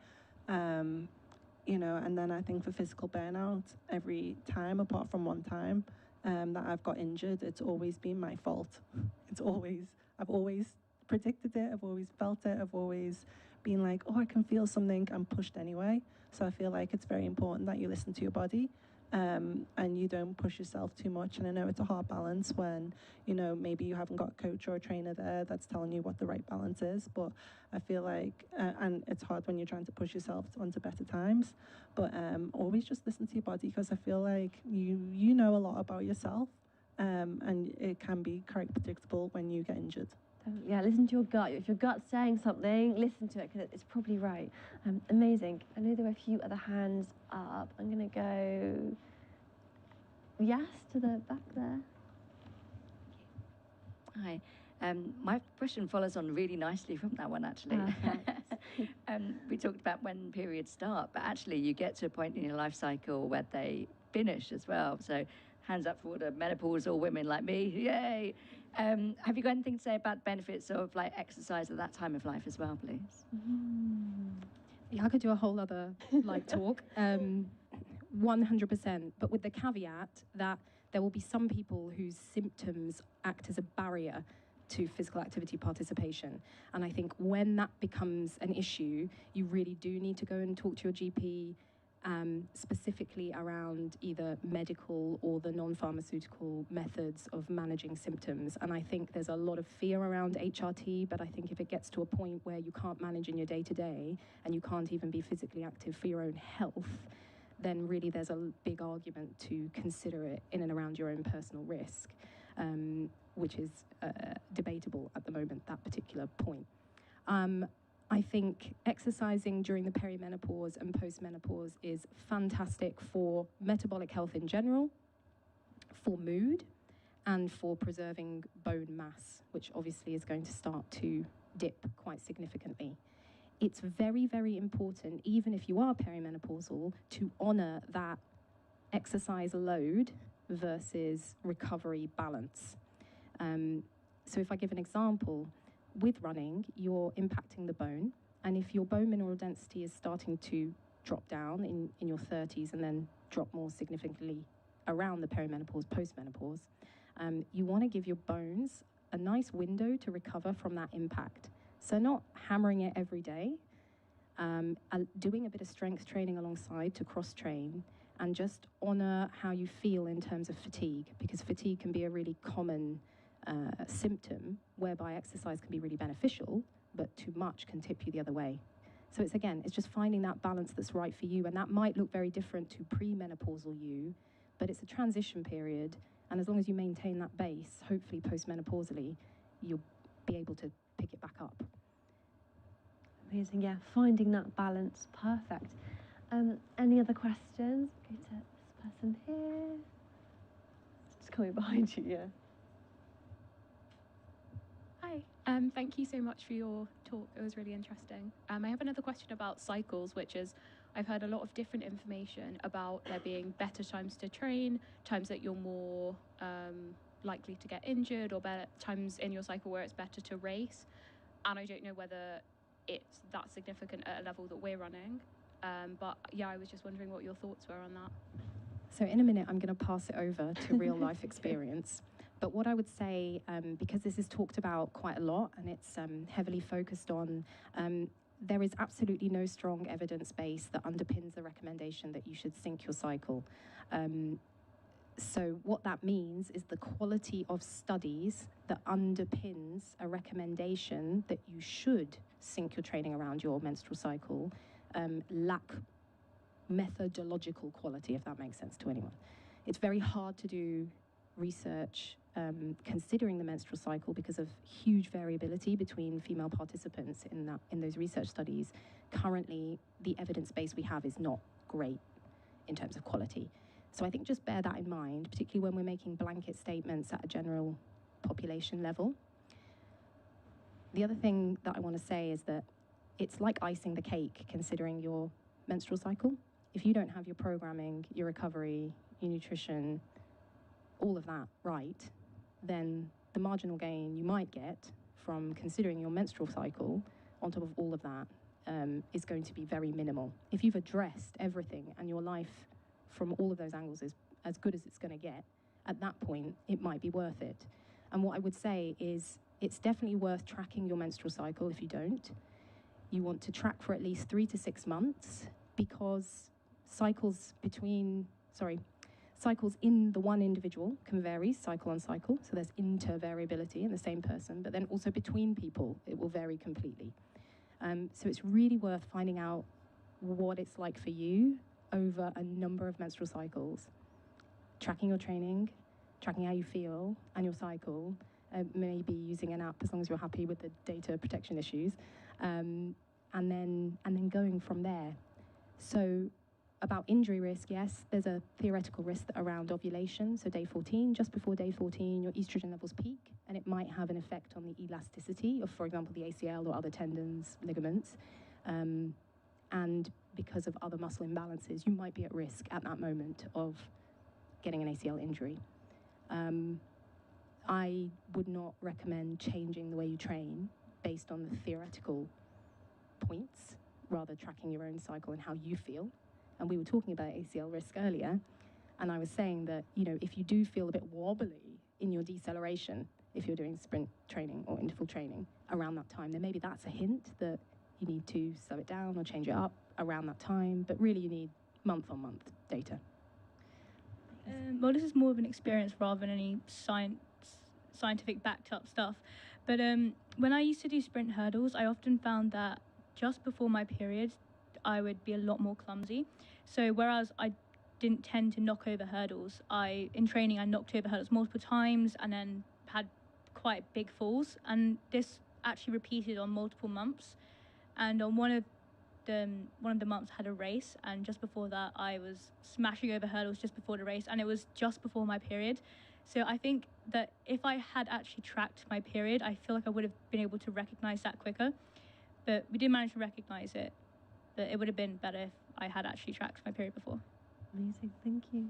You know, and then I think for physical burnout, every time, apart from one time that I've got injured, it's always been my fault. I've always predicted it, I've always felt it, I've always been like, oh, I can feel something, I'm pushed anyway. So I feel like it's very important that you listen to your body. And you don't push yourself too much. And I know it's a hard balance when, you know, maybe you haven't got a coach or a trainer there that's telling you what the right balance is. But I feel like, and it's hard when you're trying to push yourself onto better times. But always just listen to your body, because I feel like you know a lot about yourself, and it can be quite predictable when you get injured. Yeah, listen to your gut. If your gut's saying something, listen to it, because it's probably right. Amazing. I know there were a few other hands up. I'm going to go yes to the back there. Hi. My question follows on really nicely from that one, actually. We talked about when periods start, but actually you get to a point in your life cycle where they finish as well. So hands up for all the menopausal women like me. Yay! Have you got anything to say about benefits of like exercise at that time of life as well, please? Yeah, I could do a whole other like talk. 100%, but with the caveat that there will be some people whose symptoms act as a barrier to physical activity participation. And I think when that becomes an issue, you really do need to go and talk to your GP, specifically around either medical or the non-pharmaceutical methods of managing symptoms. And I think there's a lot of fear around HRT, but I think if it gets to a point where you can't manage in your day-to-day and you can't even be physically active for your own health, then really there's a big argument to consider it in and around your own personal risk, which is debatable at the moment, that particular point. I think exercising during the perimenopause and postmenopause is fantastic for metabolic health in general, for mood, and for preserving bone mass, which obviously is going to start to dip quite significantly. It's very, very important, even if you are perimenopausal, to honor that exercise load versus recovery balance. So if I give an example, with running, you're impacting the bone, and if your bone mineral density is starting to drop down in your 30s and then drop more significantly around the perimenopause, postmenopause, you want to give your bones a nice window to recover from that impact. So not hammering it every day, doing a bit of strength training alongside to cross-train, and just honor how you feel in terms of fatigue, because fatigue can be a really common symptom whereby exercise can be really beneficial, but too much can tip you the other way. So it's just finding that balance that's right for you, and that might look very different to premenopausal you, but it's a transition period, and as long as you maintain that base, hopefully postmenopausally, you'll be able to pick it back up. Amazing, yeah, finding that balance, perfect. Any other questions? Go to this person here. Just coming behind you, yeah. Hi, thank you so much for your talk. It was really interesting. I have another question about cycles, which is I've heard a lot of different information about there being better times to train, times that you're more likely to get injured, or better times in your cycle where it's better to race. And I don't know whether it's that significant at a level that we're running. But yeah, I was just wondering what your thoughts were on that. So in a minute, I'm going to pass it over to real life experience. But what I would say, because this is talked about quite a lot and it's heavily focused on, there is absolutely no strong evidence base that underpins the recommendation that you should sync your cycle. So what that means is the quality of studies that underpins a recommendation that you should sync your training around your menstrual cycle lack methodological quality, if that makes sense to anyone. It's very hard to do research considering the menstrual cycle because of huge variability between female participants in those research studies. Currently, the evidence base we have is not great in terms of quality. So I think just bear that in mind, particularly when we're making blanket statements at a general population level. The other thing that I want to say is that it's like icing the cake considering your menstrual cycle. If you don't have your programming, your recovery, your nutrition all of that right, then the marginal gain you might get from considering your menstrual cycle on top of all of that is going to be very minimal. If you've addressed everything and your life from all of those angles is as good as it's going to get, at that point, it might be worth it. And what I would say is it's definitely worth tracking your menstrual cycle if you don't. You want to track for at least 3 to 6 months, because cycles in the one individual can vary cycle on cycle. So there's intervariability in the same person, but then also between people, it will vary completely. So it's really worth finding out what it's like for you over a number of menstrual cycles. Tracking your training, tracking how you feel and your cycle, maybe using an app as long as you're happy with the data protection issues, and then going from there. So about injury risk, yes, there's a theoretical risk around ovulation. So day 14, just before day 14, your estrogen levels peak, and it might have an effect on the elasticity of, for example, the ACL or other tendons, ligaments. And because of other muscle imbalances, you might be at risk at that moment of getting an ACL injury. I would not recommend changing the way you train based on the theoretical points, rather tracking your own cycle and how you feel. And we were talking about ACL risk earlier, and I was saying that, you know, if you do feel a bit wobbly in your deceleration, if you're doing sprint training or interval training around that time, then maybe that's a hint that you need to slow it down or change it up around that time, but really you need month-on-month data. Well, this is more of an experience rather than any scientific backed up stuff. But when I used to do sprint hurdles, I often found that just before my period, I would be a lot more clumsy. So whereas I didn't tend to knock over hurdles, in training I knocked over hurdles multiple times and then had quite big falls. And this actually repeated on multiple months. And on one of the months I had a race, and just before that I was smashing over hurdles just before the race, and it was just before my period. So I think that if I had actually tracked my period, I feel like I would have been able to recognize that quicker. But we did manage to recognize it, but it would have been better if I had actually tracked my period before. Amazing, thank you.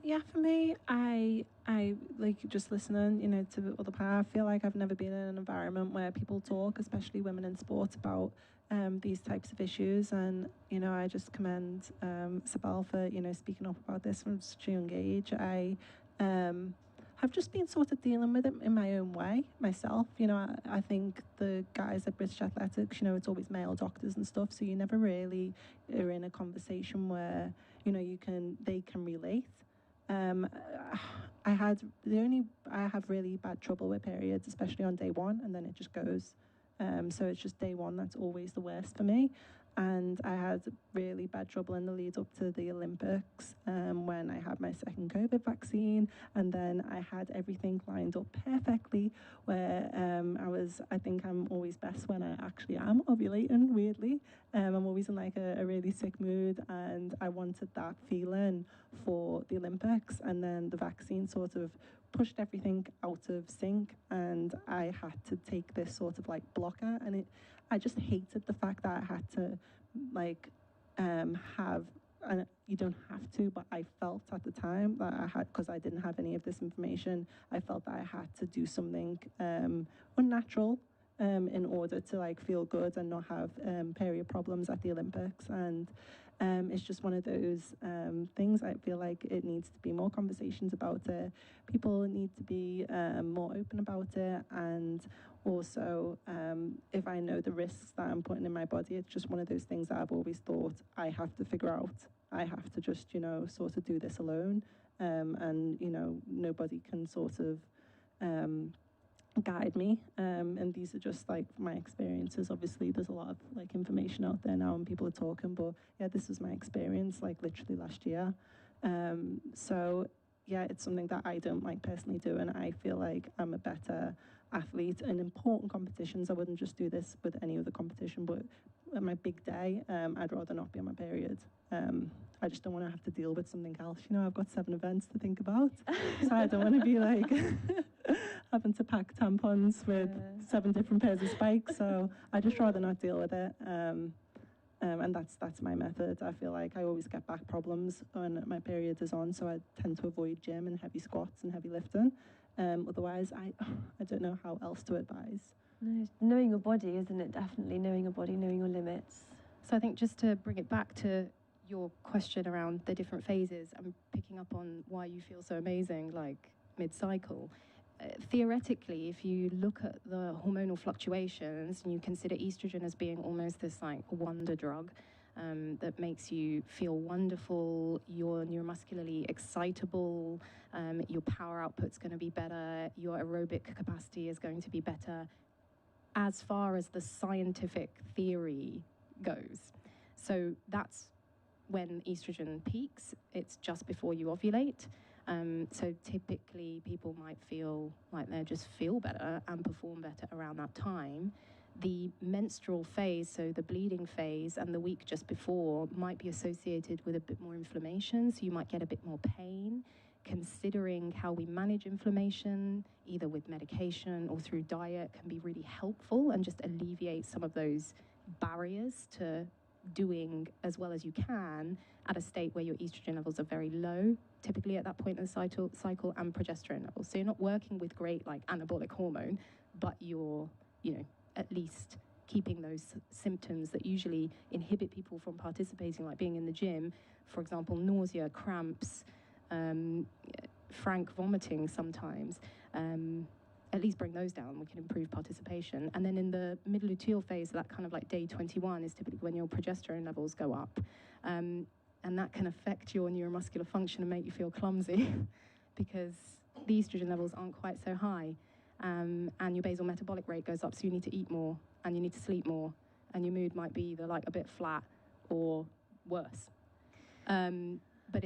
Yeah, for me, I like just listening, you know, to the other part. I feel like I've never been in an environment where people talk, especially women in sport, about these types of issues. And, you know, I just commend Isabelle for, you know, speaking up about this from such a young age. I have just been sort of dealing with it in my own way myself. You know, I think the guys at British Athletics, you know, it's always male doctors and stuff, so you never really are in a conversation where, you know, they can relate. I have really bad trouble with periods, especially on day one, and then it just goes. So it's just day one that's always the worst for me. And I had really bad trouble in the lead up to the Olympics when I had my second COVID vaccine, and then I had everything lined up perfectly where I think I'm always best when I actually am ovulating, weirdly. I'm always in like a really sick mood, and I wanted that feeling for the Olympics, and then the vaccine sort of pushed everything out of sync, and I had to take this sort of like blocker, and I just hated the fact that I had to like have, and you don't have to, but I felt at the time that I had, because I didn't have any of this information, I felt that I had to do something unnatural in order to like feel good and not have period problems at the Olympics. And it's just one of those things. I feel like it needs to be more conversations about it. People need to be more open about it. And also, if I know the risks that I'm putting in my body, it's just one of those things that I've always thought I have to figure out. I have to just, you know, sort of do this alone. And, you know, nobody can sort of guide me, and these are just like my experiences. Obviously there's a lot of like information out there now and people are talking, but yeah, this was my experience like literally last year. So yeah, it's something that I don't like personally do, and I feel like I'm a better athlete in important competitions. I wouldn't just do this with any other competition, but at my big day, I'd rather not be on my period. I just don't want to have to deal with something else. You know, I've got 7 events to think about, so I don't want to be like having to pack tampons with 7 different pairs of spikes. So I just rather not deal with it. and that's my method. I feel like I always get back problems when my period is on, so I tend to avoid gym and heavy squats and heavy lifting. Otherwise, I don't know how else to advise. No, it's knowing your body, isn't it? Definitely knowing your body, knowing your limits. So I think just to bring it back to your question around the different phases and picking up on why you feel so amazing, like mid-cycle, theoretically, if you look at the hormonal fluctuations and you consider estrogen as being almost this like wonder drug that makes you feel wonderful, you're neuromuscularly excitable, your power output's going to be better, your aerobic capacity is going to be better, as far as the scientific theory goes. So that's when estrogen peaks. It's just before you ovulate. So typically people might feel like they just feel better and perform better around that time. The menstrual phase, so the bleeding phase, and the week just before might be associated with a bit more inflammation, so you might get a bit more pain. Considering how we manage inflammation, either with medication or through diet, can be really helpful and just alleviate some of those barriers to doing as well as you can at a state where your estrogen levels are very low, typically at that point in the cycle, and progesterone levels. So you're not working with great like anabolic hormone, but you're, at least keeping those symptoms that usually inhibit people from participating, like being in the gym, for example, nausea, cramps, frank vomiting sometimes, at least bring those down. We can improve participation. And then in the mid-luteal phase, that kind of like day 21 is typically when your progesterone levels go up. And that can affect your neuromuscular function and make you feel clumsy because the estrogen levels aren't quite so high. And your basal metabolic rate goes up, so you need to eat more and you need to sleep more, and your mood might be either like a bit flat or worse. But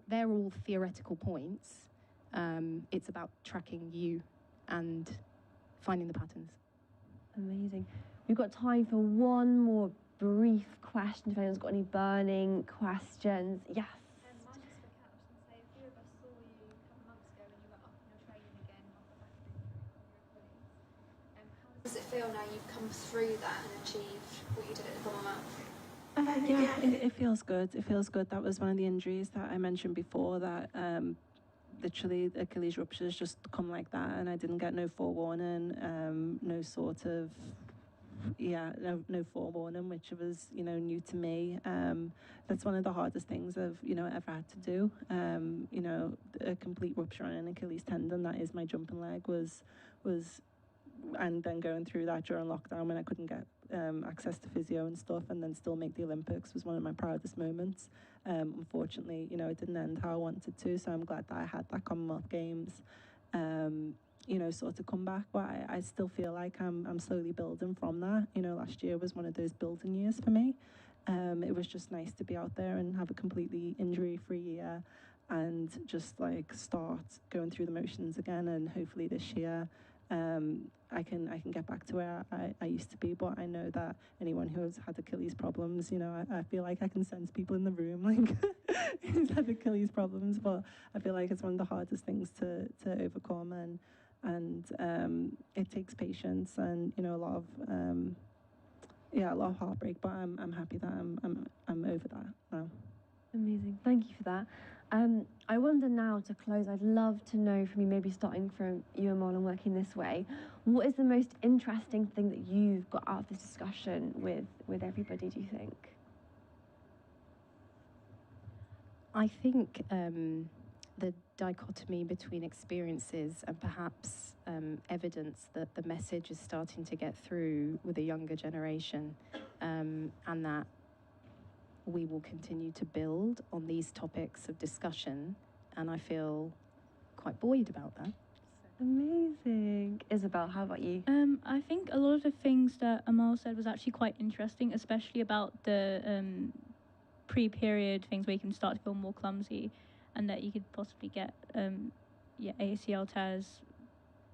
they're all theoretical points. It's about tracking you and finding the patterns. Amazing. We've got time for one more brief question if anyone's got any burning questions. Yes. Mine just for Kat, I was going to say, a few of us saw you a couple of months ago when you were up in your training again off the back of injury from your Achilles. How does it feel now you've come through that and achieved what you did at the Commonwealth? It feels good. It feels good. That was one of the injuries that I mentioned before, that literally Achilles ruptures just come like that, and I didn't get no forewarning, no sort of, no forewarning, which was, new to me. That's one of the hardest things I've, ever had to do. A complete rupture on an Achilles tendon, that is my jumping leg, was, and then going through that during lockdown when I couldn't get access to physio and stuff, and then still make the Olympics, was one of my proudest moments. Unfortunately, it didn't end how I wanted to, so I'm glad that I had that Commonwealth Games, sort of come back. But I still feel like I'm slowly building from that. Last year was one of those building years for me. It was just nice to be out there and have a completely injury-free year and just like start going through the motions again, and hopefully this year I can get back to where I used to be. But I know that anyone who has had Achilles problems, I feel like I can sense people in the room like who's had Achilles problems, but I feel like it's one of the hardest things to overcome, and it takes patience and a lot of heartbreak, but I'm happy that I'm over that now. Amazing. Thank you for that. I wonder now, to close, I'd love to know from you, maybe starting from you, Amal, and working this way, what is the most interesting thing that you've got out of this discussion with everybody, do you think? I think the dichotomy between experiences and perhaps evidence that the message is starting to get through with a younger generation, and that we will continue to build on these topics of discussion, and I feel quite buoyed about that. Amazing. Isabelle, how about you? I think a lot of the things that Amal said was actually quite interesting, especially about the pre-period things where you can start to feel more clumsy, and that you could possibly get ACL tears,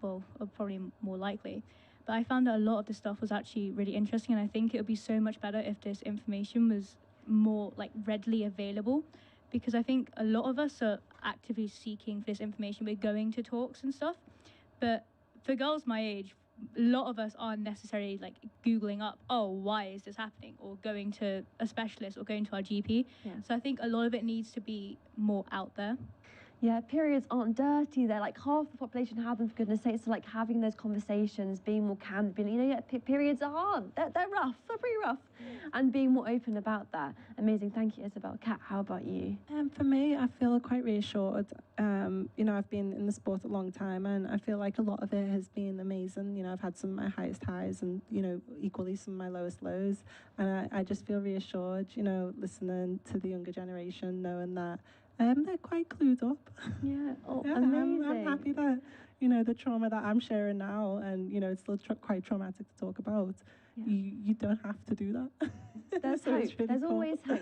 well, are probably more likely. But I found that a lot of this stuff was actually really interesting, and I think it would be so much better if this information was more like readily available, because I think a lot of us are actively seeking for this information. We're going to talks and stuff, but for girls my age, a lot of us aren't necessarily like Googling up, oh, why is this happening? Or going to a specialist or going to our GP. Yeah. So I think a lot of it needs to be more out there. Yeah, periods aren't dirty. They're like half the population have them, for goodness sakes. So like having those conversations, being more candid, being, you know, yeah, periods are hard. They're rough. They're pretty rough. And being more open about that. Amazing. Thank you, Isabelle. Kat, how about you? For me, I feel quite reassured. You know, I've been in the sport a long time, and I feel like a lot of it has been amazing. You know, I've had some of my highest highs and, you know, equally some of my lowest lows. And I just feel reassured, you know, listening to the younger generation, knowing that they're quite clued up. Yeah, oh, Yeah, amazing. I'm happy that, you know, the trauma that I'm sharing now, and, you know, it's still quite traumatic to talk about. Yeah. You don't have to do that. There's So hope. it's really There's cool. always hope.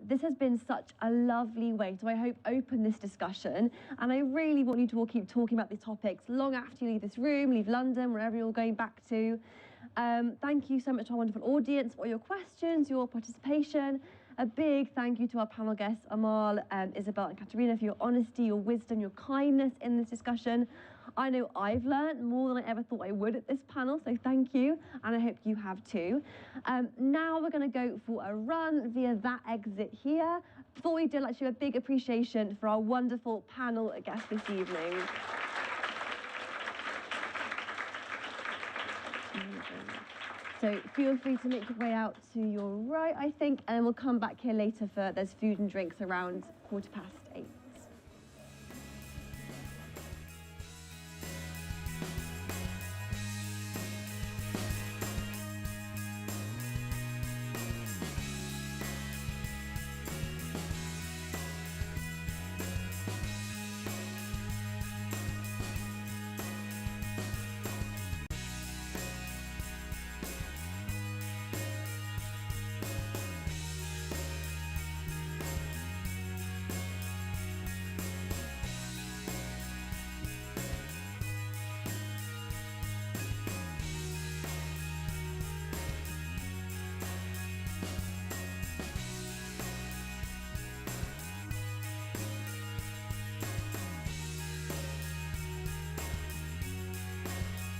This has been such a lovely way to, I hope, open this discussion. And I really want you to all keep talking about these topics long after you leave this room, leave London, wherever you're going back to. Thank you so much to our wonderful audience for your questions, your participation. A big thank you to our panel guests, Amal, Isabelle and Katarina, for your honesty, your wisdom, your kindness in this discussion. I know I've learned more than I ever thought I would at this panel, so thank you, and I hope you have too. Now we're going to go for a run via that exit here. Before we do, I'd like to show a big appreciation for our wonderful panel guests this evening. So feel free to make your way out to your right, I think, and we'll come back here later for, there's food and drinks around 8:15.